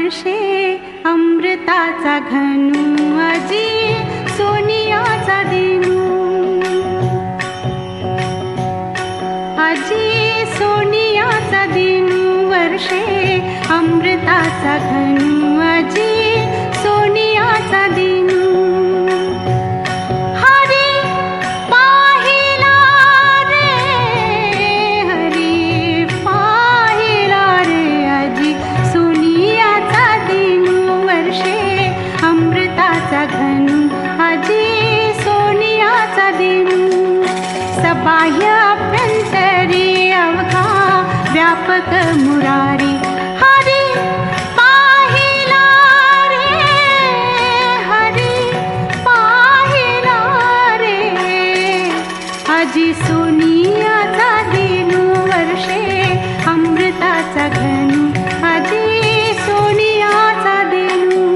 वर्षे अमृताचा घनू अजी सोनियाचा दिनू अजी सोनियाचा दिनू वर्षे अमृताचा घनू अजी सोनियाचा दिनू बाह्य अभ्यंतरी अवघा व्यापक मुरारी हरी पाहिला रे हरी पाहिला रे अजी सोनियाचा दिनू वर्षे अमृताचा घनू अजी सोनियाचा दिनू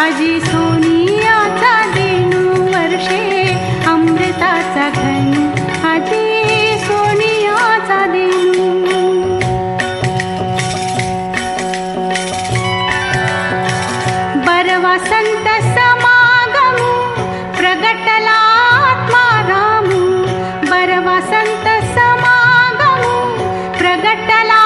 अजी सोनियाचा दिनू वर्षे अमृताचा घनू अजी सोनियाचा दिनू बरवा संत समागमू प्रगटला आत्मा रामू बरवा संत समागमू प्रगटला